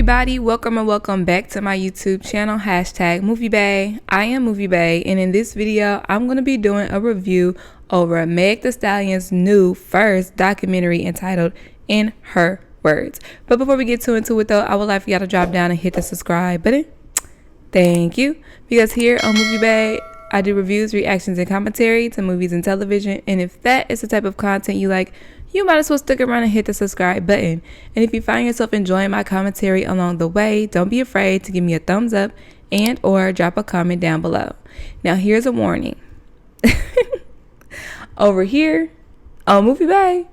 everybody, welcome and welcome back to my YouTube channel, #MovieBae. I am MovieBae, and in this video I'm going to be doing a review over Meg Thee Stallion's new first documentary entitled In Her Words. But before we get too into it though, I would like for y'all to drop down and hit the subscribe button. Thank you. Because here on MovieBae, I do reviews, reactions, and commentary to movies and television, and if that is the type of content you like, you might as well stick around and hit the subscribe button. And if you find yourself enjoying my commentary along the way, don't be afraid to give me a thumbs up and or drop a comment down below. Now here's a warning. Over here on MovieBae,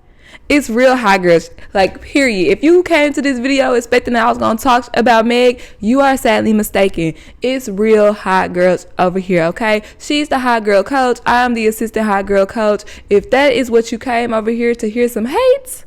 it's real hot girls, like, period. If you came to this video expecting that I was going to talk about Meg, you are sadly mistaken. It's real hot girls over here, okay? She's the hot girl coach. I am the assistant hot girl coach. If that is what you came over here to hear some hates,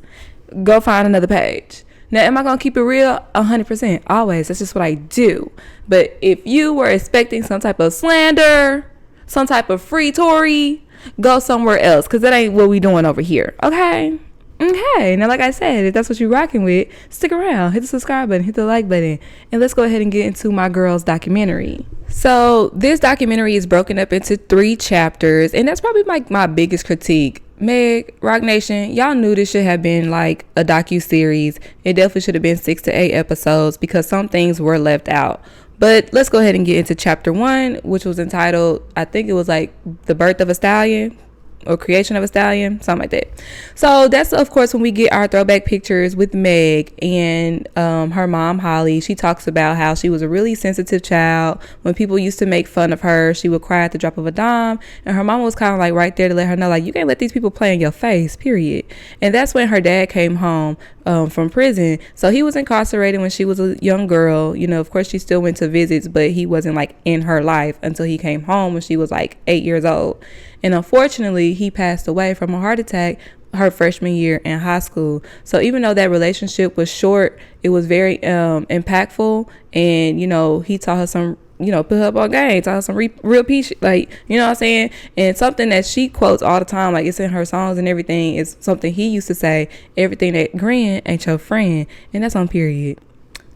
go find another page. Now, am I going to keep it real? 100%. Always. That's just what I do. But if you were expecting some type of slander, some type of free Tory, go somewhere else, because that ain't what we doing over here, okay? Okay, now like I said, if that's what you're rocking with, stick around, hit the subscribe button, hit the like button, and let's go ahead and get into my girl's documentary. So this documentary is broken up into 3 chapters, and that's probably my biggest critique. Meg, Rock Nation, y'all knew this should have been like a docu-series. It definitely should have been 6 to 8 episodes because some things were left out. But let's go ahead and get into chapter 1, which was entitled, I think it was like The Birth of a Stallion, or Creation of a Stallion, something like that. So that's, of course, when we get our throwback pictures with Meg and her mom, Holly. She talks about how she was a really sensitive child. When people used to make fun of her, she would cry at the drop of a dime. And her mama was kind of like right there to let her know, like, you can't let these people play in your face, period. And that's when her dad came home from prison. So he was incarcerated when she was a young girl. You know, of course, she still went to visits, but he wasn't like in her life until he came home when she was like 8 years old. And unfortunately, he passed away from a heart attack her freshman year in high school. So even though that relationship was short, it was very impactful. And, you know, he taught her some, you know, put her up on game, taught her some real peace, like, you know what I'm saying? And something that she quotes all the time, like it's in her songs and everything, is something he used to say: everything that grin ain't your friend. And that's on period.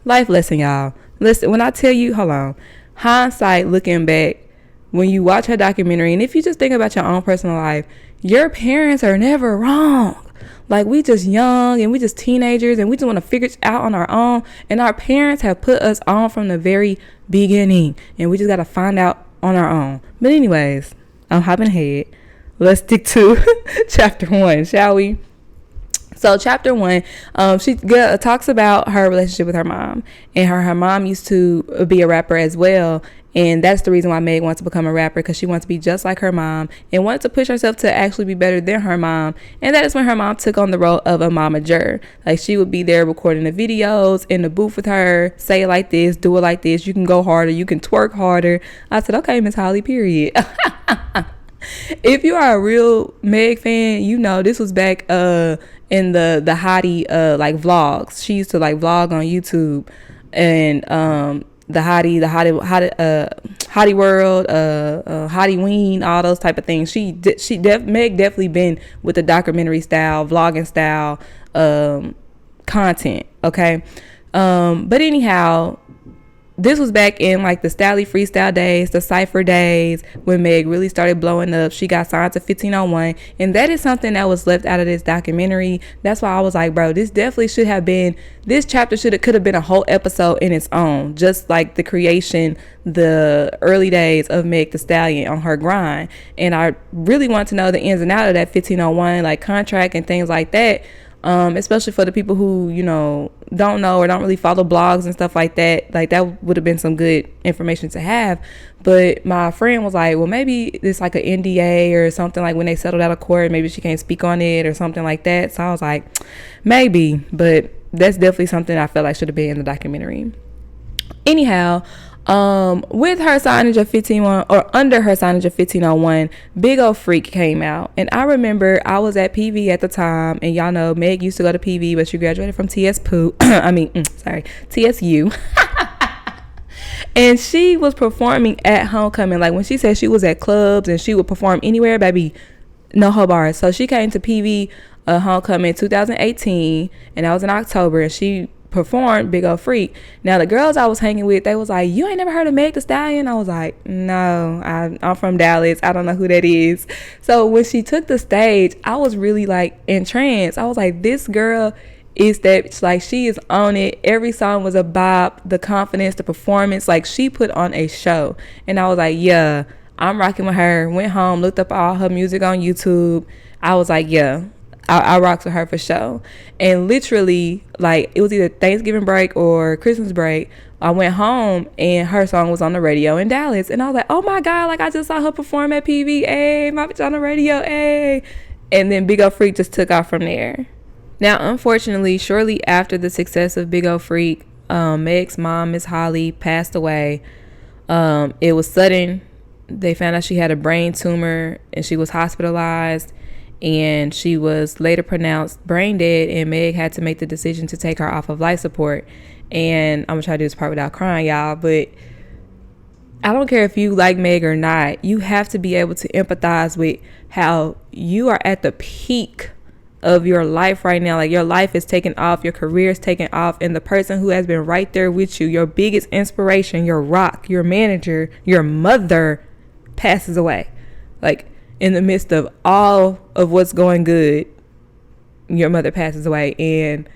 Life lesson, y'all. Listen, when I tell you, hold on, hindsight looking back, when you watch her documentary, and if you just think about your own personal life, your parents are never wrong. Like, we just young and we just teenagers and we just want to figure it out on our own. And our parents have put us on from the very beginning, and we just got to find out on our own. But anyways, I'm hopping ahead. Let's stick to chapter 1, shall we? So chapter 1, she talks about her relationship with her mom, and her mom used to be a rapper as well. And that's the reason why Meg wants to become a rapper, because she wants to be just like her mom and wanted to push herself to actually be better than her mom. And that is when her mom took on the role of a momager. Like, she would be there recording the videos in the booth with her, say it like this, do it like this, you can go harder, you can twerk harder. I said, okay, Miss Holly, period. If you are a real Meg fan, you know this was back in the hottie like vlogs. She used to like vlog on YouTube, and the hottie world, hottie ween, all those type of things. Meg definitely been with the documentary style, vlogging style content, okay? But anyhow, this was back in like the Stallion freestyle days, the cypher days, when Meg really started blowing up. She got signed to 1501, and that is something that was left out of this documentary. That's why I was like, bro, this definitely should have been, this chapter could have been a whole episode in its own, just like the creation, the early days of Meg Thee Stallion on her grind. And I really want to know the ins and outs of that 1501 like contract and things like that. Especially for the people who, you know, don't know or don't really follow blogs and stuff like that. Like, that would have been some good information to have. But my friend was like, well, maybe it's like an NDA or something, like when they settled out of court, maybe she can't speak on it or something like that. So I was like, maybe, but that's definitely something I felt like should have been in the documentary. Anyhow, with her signage of 1501, or under her signage of 1501, Big Ol' Freak came out. And I remember I was at PV at the time, and y'all know Meg used to go to PV, but she graduated from TSU. And she was performing at homecoming. Like, when she said she was at clubs and she would perform anywhere, baby, no ho bars. So she came to PV homecoming 2018, and that was in October, and she performed Big O Freak. Now the girls I was hanging with, they was like, you ain't never heard of Meg Thee Stallion? I was like, no, I'm from Dallas, I don't know who that is. So when she took the stage, I was really like entranced. I was like, this girl is that, like, she is on it. Every song was a bop. The confidence, the performance, like, she put on a show. And I was like, yeah, I'm rocking with her. Went home, looked up all her music on YouTube. I was like, yeah, I rocks with her for sure. And literally, like, it was either Thanksgiving break or Christmas break, I went home and her song was on the radio in Dallas. And I was like, oh my God, like, I just saw her perform at PVA, my bitch on the radio, hey. And then Big O Freak just took off from there. Now, unfortunately, shortly after the success of Big O Freak, Meg's mom, Miss Holly, passed away. It was sudden. They found out she had a brain tumor and she was hospitalized, and she was later pronounced brain dead, and Meg had to make the decision to take her off of life support. And I'm gonna try to do this part without crying, y'all, but I don't care if you like Meg or not, you have to be able to empathize with how you are at the peak of your life right now. Like, your life is taking off, your career is taking off, and the person who has been right there with you, your biggest inspiration, your rock, your manager, your mother, passes away. Like, in the midst of all of what's going good, your mother passes away. And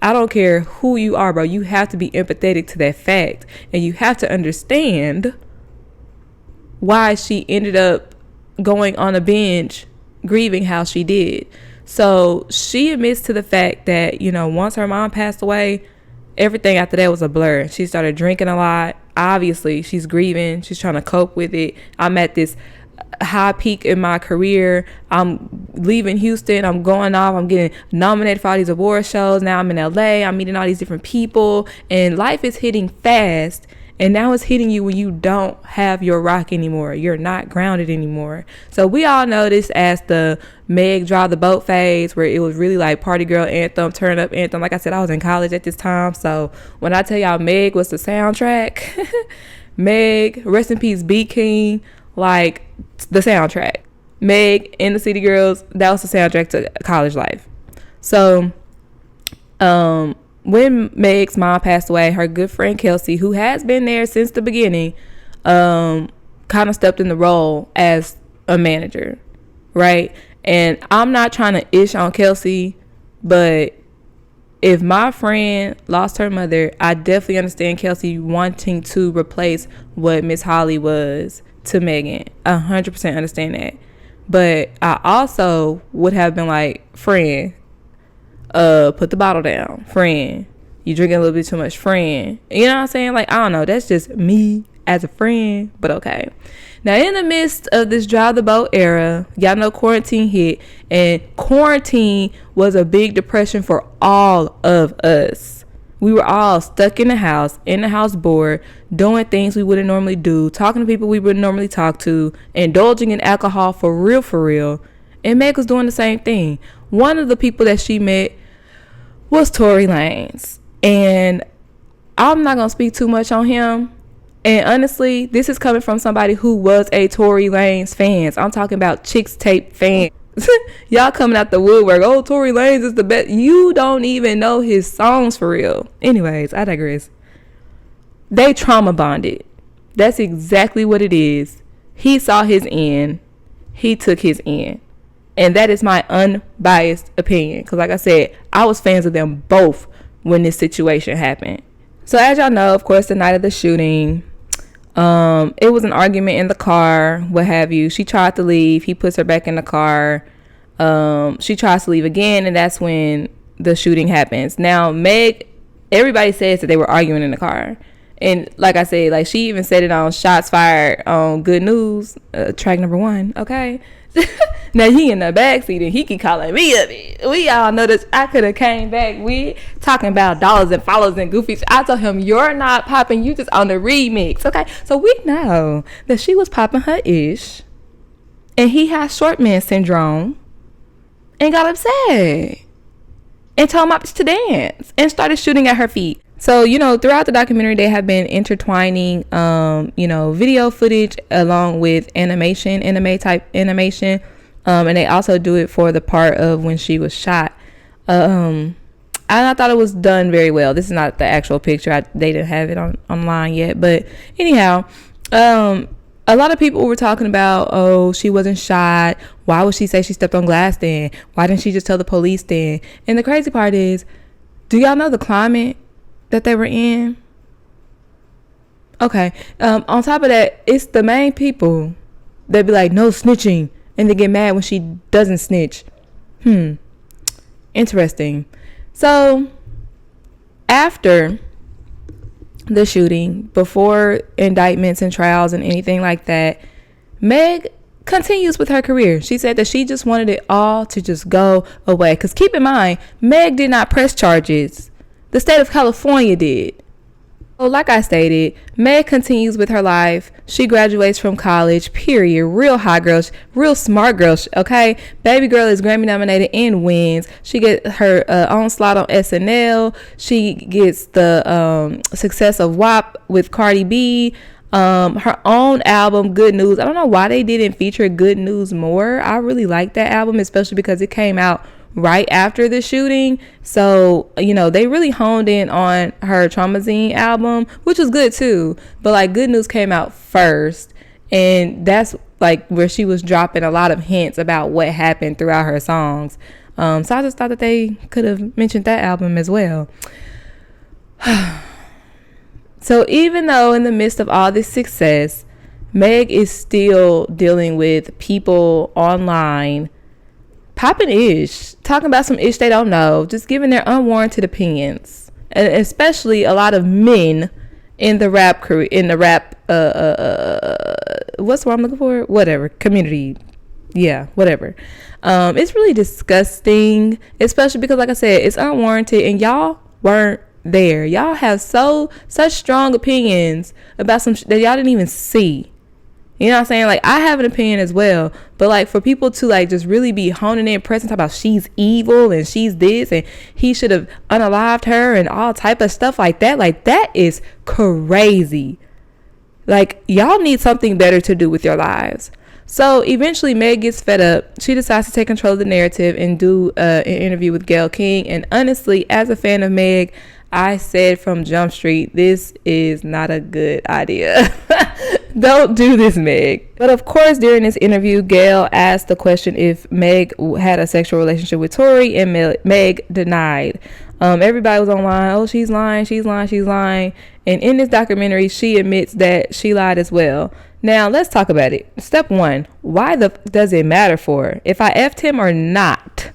I don't care who you are, bro, you have to be empathetic to that fact, and you have to understand why she ended up going on a binge grieving how she did. So she admits to the fact that, you know, once her mom passed away, everything after that was a blur. She started drinking a lot. Obviously, she's grieving. She's trying to cope with it. I'm at this high peak in my career. I'm leaving Houston. I'm going off. I'm getting nominated for all these award shows. Now I'm in LA. I'm meeting all these different people. And life is hitting fast. And now it's hitting you when you don't have your rock anymore. You're not grounded anymore. So we all know this as the Meg Drive the Boat phase, where it was really like party girl anthem, turn up anthem. Like I said, I was in college at this time. So when I tell y'all Meg was the soundtrack, Meg, rest in peace, B King, like the soundtrack. Meg and the City Girls, that was the soundtrack to college life. So, when Meg's mom passed away, her good friend Kelsey, who has been there since the beginning, kind of stepped in the role as a manager, right? And I'm not trying to ish on Kelsey, but if my friend lost her mother, I definitely understand Kelsey wanting to replace what Miss Holly was to Megan. 100% understand that. But I also would have been like, friend, put the bottle down, friend, you drinking a little bit too much, friend. You know what I'm saying? Like, I don't know, that's just me as a friend, but okay. Now, in the midst of this Drive the Boat era, y'all know quarantine hit, and quarantine was a big depression for all of us. We were all stuck in the house bored, doing things we wouldn't normally do, talking to people we wouldn't normally talk to, indulging in alcohol for real. And Meg was doing the same thing. One of the people that she met was Tory Lanez. And I'm not going to speak too much on him. And honestly, this is coming from somebody who was a Tory Lanez fan. I'm talking about Chicks Tape fan. Y'all coming out the woodwork. Oh, Tory Lanez is the best. You don't even know his songs for real. Anyways, I digress. They trauma bonded. That's exactly what it is. He saw his end. He took his end. And that is my unbiased opinion. Because like I said, I was fans of them both when this situation happened. So as y'all know, of course, the night of the shooting, it was an argument in the car, what have you. She tried to leave. He puts her back in the car. She tries to leave again, and that's when the shooting happens. Now, Meg, everybody says that they were arguing in the car. And like I said, like she even said it on Shots Fired on Good News, track number 1, okay? Now he in the backseat and he keep calling me up. We all know this. I could have came back. We talking about dollars and follows and goofies. I told him, you're not popping, you just on the remix, okay? So we know that she was popping her ish, and he has short man syndrome and got upset and told my bitch to dance and started shooting at her feet. So, you know, throughout the documentary, they have been intertwining, video footage along with anime type animation. And they also do it for the part of when she was shot. I And I thought it was done very well. This is not the actual picture. They didn't have it online yet. But anyhow, a lot of people were talking about, oh, she wasn't shot. Why would she say she stepped on glass then? Why didn't she just tell the police then? And the crazy part is, do y'all know the climate that they were in? Okay. On top of that, it's the main people that be like, no snitching. And they get mad when she doesn't snitch. Interesting. So after the shooting, before indictments and trials and anything like that, Meg continues with her career. She said that she just wanted it all to just go away. Because keep in mind, Meg did not press charges. The state of California did. So like I stated, Meg continues with her life. She graduates from college, period. Real hot girl, real smart girl, okay? Baby girl is Grammy nominated and wins. She gets her own slot on SNL. She gets the success of WAP with Cardi B. Her own album, Good News. I don't know why they didn't feature Good News more. I really like that album, especially because it came out right after the shooting. So, you know, they really honed in on her Traumazine album, which was good too. But like Good News came out first, and that's like where she was dropping a lot of hints about what happened throughout her songs. So I just thought that they could have mentioned that album as well. So even though in the midst of all this success, Meg is still dealing with people online popping ish, talking about some ish they don't know, just giving their unwarranted opinions, and especially a lot of men in the rap what's the word I'm looking for? Whatever community, yeah, whatever. It's really disgusting, especially because, like I said, it's unwarranted, and y'all weren't there. Y'all have such strong opinions about some that y'all didn't even see. You know what I'm saying? Like, I have an opinion as well, but like for people to like just really be honing in, pressing, talk about she's evil and she's this and he should have unalived her and all type of stuff like that is crazy. Like, y'all need something better to do with your lives. So eventually Meg gets fed up. She decides to take control of the narrative and do an interview with Gayle King. And honestly, as a fan of Meg, I said from Jump Street, this is not a good idea. Don't do this, Meg. But of course, during this interview, Gayle asked the question if Meg had a sexual relationship with Tory, and Meg denied. Everybody was online, oh, she's lying. And in this documentary, she admits that she lied as well. Now, let's talk about it. Step one, why does it matter for her? If I effed him or not?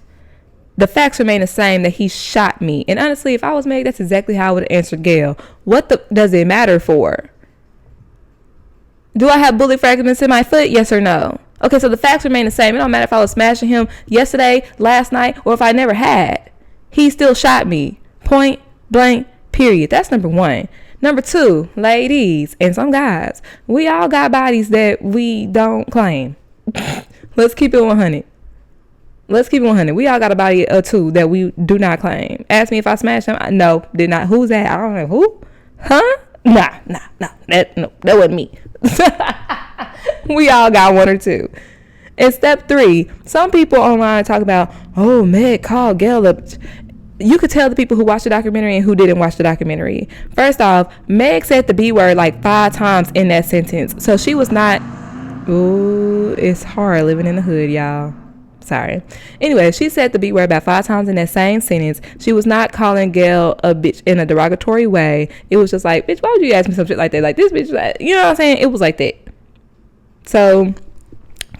The facts remain the same, that he shot me. And honestly, if I was Meg, that's exactly how I would have answered Gayle. What does it matter for? Do I have bullet fragments in my foot? Yes or no? Okay, so the facts remain the same. It don't matter if I was smashing him yesterday, last night, or if I never had. He still shot me. Point blank, period. That's number one. Number two, ladies and some guys, we all got bodies that we don't claim. Let's keep it 100. We all got a body or two that we do not claim. Ask me if I smashed him. No, did not. Who's that? I don't know. Who? Huh? Nah. That wasn't me. We all got one or two. And step three, some people online talk about, oh, Meg called Gayle up. You could tell the people who watched the documentary and who didn't watch the documentary. First off, Meg said the B word like 5 times in that sentence. So she was not, ooh, it's hard living in the hood, y'all. Sorry. Anyway, she said the B word about 5 times in that same sentence. She was not calling Gayle a bitch in a derogatory way. It was just like, bitch, why would you ask me some shit like that? Like, this bitch, like, you know what I'm saying? It was like that. So,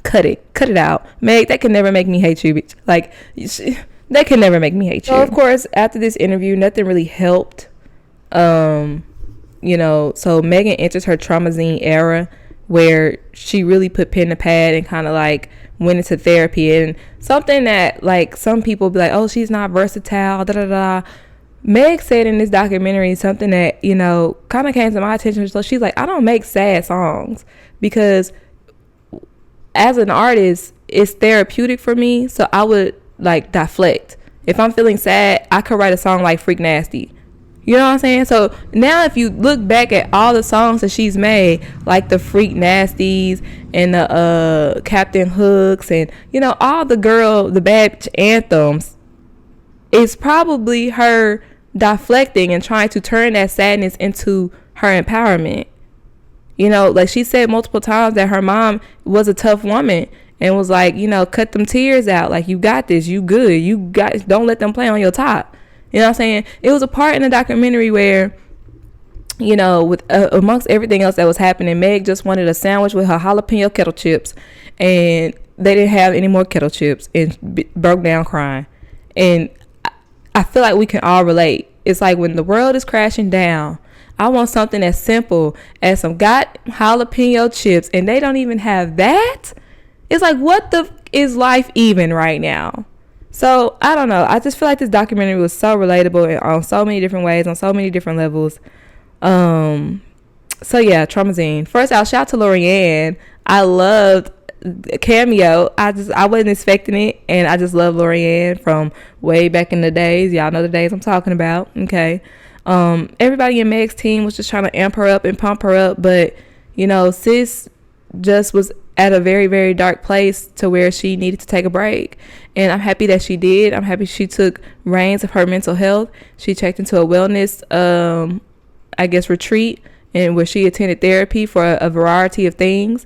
cut it out. Meg, that can never make me hate you, bitch. Like, that can never make me hate you. So, of course, after this interview, nothing really helped. You know, so Megan enters her Traumazine era, where she really put pen to pad and kind of like went into therapy, and something that like some people be like, oh, she's not versatile, Meg said in this documentary something that, you know, kind of came to my attention. So she's like, I don't make sad songs because as an artist, it's therapeutic for me. So I would like deflect. If I'm feeling sad, I could write a song like Freak Nasty. You know what I'm saying? So now if you look back at all the songs that she's made, like the Freak Nasties and the Captain Hooks and, you know, all the bad anthems, it's probably her deflecting and trying to turn that sadness into her empowerment. You know, like she said multiple times that her mom was a tough woman and was like, you know, cut them tears out. Like, you got this. You good. Don't let them play on your top. You know what I'm saying? It was a part in the documentary where, you know, with amongst everything else that was happening, Meg just wanted a sandwich with her jalapeno kettle chips, and they didn't have any more kettle chips, and broke down crying. And I feel like we can all relate. It's like when the world is crashing down, I want something as simple as some got jalapeno chips, and they don't even have that. It's like, what the is life even right now? So I don't know. I just feel like this documentary was so relatable on so many different ways, on so many different levels. So yeah, Traumazine. First, I'll shout to Lorianne. I loved the cameo. I wasn't expecting it, and I just love Lorianne from way back in the days. Y'all know the days I'm talking about. Okay. Everybody in Meg's team was just trying to amp her up and pump her up, but you know, sis just was at a very, very dark place to where she needed to take a break. And I'm happy that she did. I'm happy she took reins of her mental health. She checked into a wellness, retreat, and where she attended therapy for a variety of things.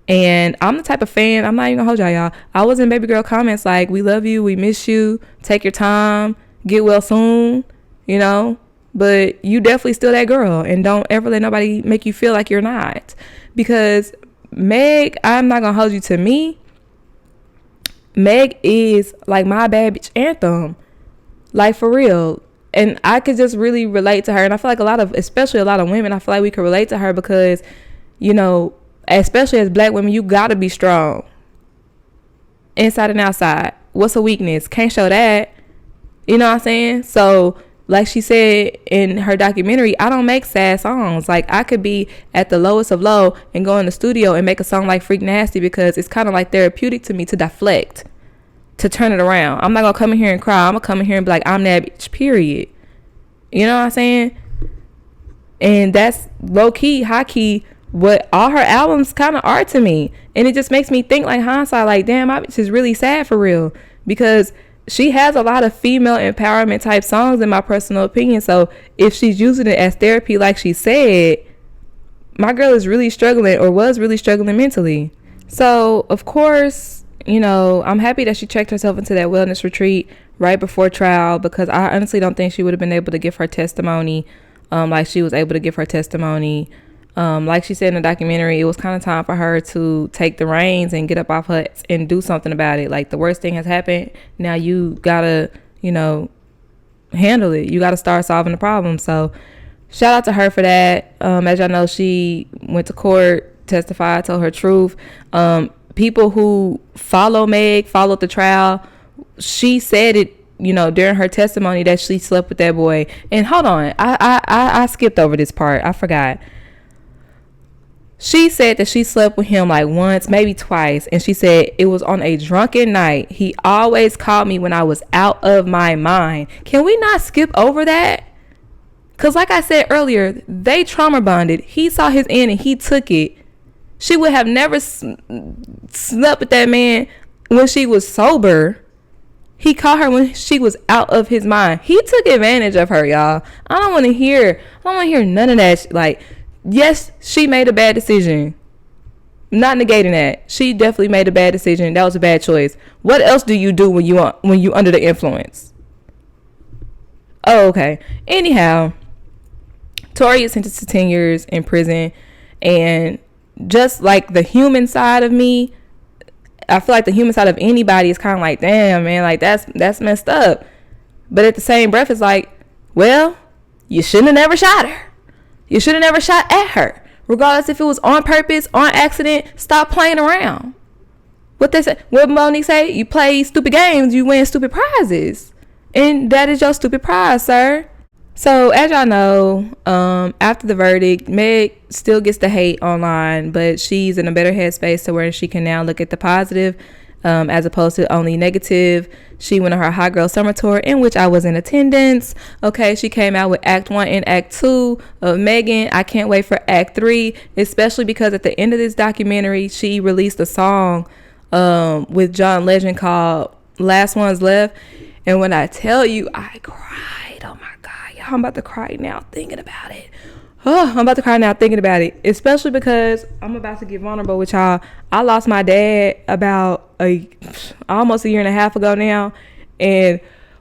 And I'm the type of fan, I'm not even gonna hold y'all. I was in baby girl comments like, we love you, we miss you, take your time, get well soon, you know. But you definitely still that girl, and don't ever let nobody make you feel like you're not. Because Meg, I'm not gonna hold you to me. Meg is like my bad bitch anthem, like for real. And I could just really relate to her. And I feel like especially a lot of women, I feel like we could relate to her because, you know, especially as black women, you gotta be strong inside and outside. What's a weakness? Can't show that. You know what I'm saying? So like she said in her documentary, I don't make sad songs. Like, I could be at the lowest of low and go in the studio and make a song like Freak Nasty because it's kind of like therapeutic to me to deflect, to turn it around. I'm not going to come in here and cry. I'm going to come in here and be like, I'm that bitch, period. You know what I'm saying? And that's low key, high key, what all her albums kind of are to me. And it just makes me think, like, hindsight, like, damn, my bitch is really sad for real. Because she has a lot of female empowerment type songs, in my personal opinion. So if she's using it as therapy, like she said, my girl is really struggling, or was really struggling mentally. So of course, you know, I'm happy that she checked herself into that wellness retreat right before trial, because I honestly don't think she would have been able to give her testimony like she was able to give her testimony. Like she said in the documentary, it was kind of time for her to take the reins and get up off her and do something about it. Like, the worst thing has happened. Now you gotta, you know, handle it. You gotta start solving the problem. So shout out to her for that. As y'all know, she went to court, testified, told her truth. People who follow Meg, followed the trial. She said it, you know, during her testimony that she slept with that boy. And hold on, I skipped over this part. I forgot. She said that she slept with him like once, maybe twice. And she said it was on a drunken night. He always called me when I was out of my mind. Can we not skip over that? Because like I said earlier, they trauma bonded. He saw his end and he took it. She would have never slept with that man when she was sober. He caught her when she was out of his mind. He took advantage of her, y'all. I don't want to hear none of that. Like, yes, she made a bad decision. Not negating that. She definitely made a bad decision. That was a bad choice. What else do you do when you under the influence? Oh, okay. Anyhow, Tori is sentenced to 10 years in prison. And just like the human side of me, I feel like the human side of anybody is kind of like, damn, man, like that's messed up. But at the same breath, it's like, well, you shouldn't have never shot her. You should have never shot at her. Regardless if it was on purpose, on accident, stop playing around. What Monique say? You play stupid games, you win stupid prizes. And that is your stupid prize, sir. So as y'all know, after the verdict, Meg still gets the hate online, but she's in a better headspace to where she can now look at the positive as opposed to only negative. She went on her Hot Girl Summer Tour, in which I was in attendance. Okay, she came out with Act 1 and Act 2 of Megan. I can't wait for Act 3, especially because at the end of this documentary, she released a song with John Legend called Last Ones Left. And when I tell you, I cried. Oh my God, y'all, I'm about to cry now thinking about it. Oh, I'm about to cry now thinking about it, especially because I'm about to get vulnerable with y'all. I lost my dad about almost a year and a half ago now, and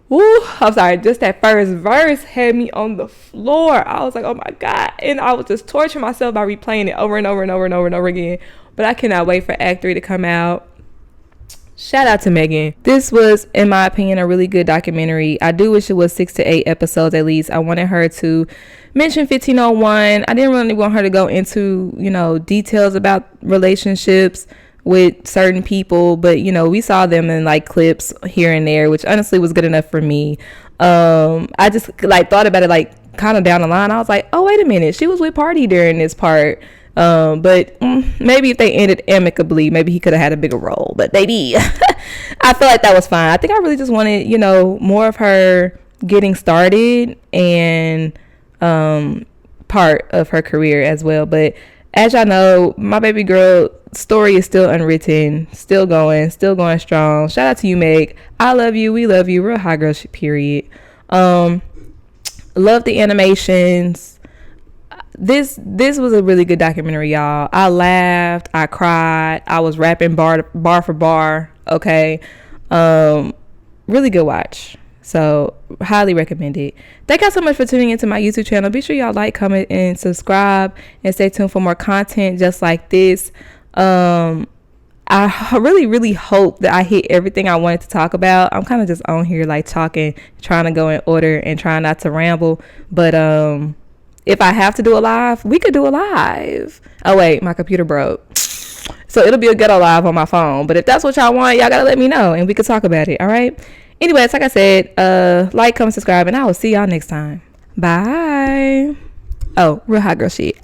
woo, I'm sorry, just that first verse had me on the floor. I was like, oh my God, and I was just torturing myself by replaying it over and over and over and over and over again. But I cannot wait for Act 3 to come out. Shout out to Megan. This was, in my opinion, a really good documentary. I do wish it was 6 to 8 episodes at least. I wanted her to mention 1501. I didn't really want her to go into, details about relationships with certain people, but we saw them in like clips here and there, which honestly was good enough for me. I just thought about it like kind of down the line. I was like, oh, wait a minute, she was with Party during this part. But maybe if they ended amicably, maybe he could have had a bigger role. But baby, I feel like that was fine. I think I really just wanted, more of her getting started and part of her career as well. But as y'all know, my baby girl story is still unwritten, still going strong. Shout out to you, Meg. I love you. We love you. Real hot girl shit, period. Love the animations. This was a really good documentary, y'all. I laughed, I cried, I was rapping bar for bar. Okay, really good watch. So highly recommend it. Thank y'all so much for tuning into my YouTube channel. Be sure y'all like, comment, and subscribe, and stay tuned for more content just like this. I really hope that I hit everything I wanted to talk about. I'm kind of just on here like talking, trying to go in order and trying not to ramble, but if I have to do a live, we could do a live. Oh wait, my computer broke, so it'll be a ghetto live on my phone. But if that's what y'all want, y'all gotta let me know and we could talk about it. All right, anyways, like I said, like, comment, subscribe, and I will see y'all next time. Bye. Oh, real hot girl shit.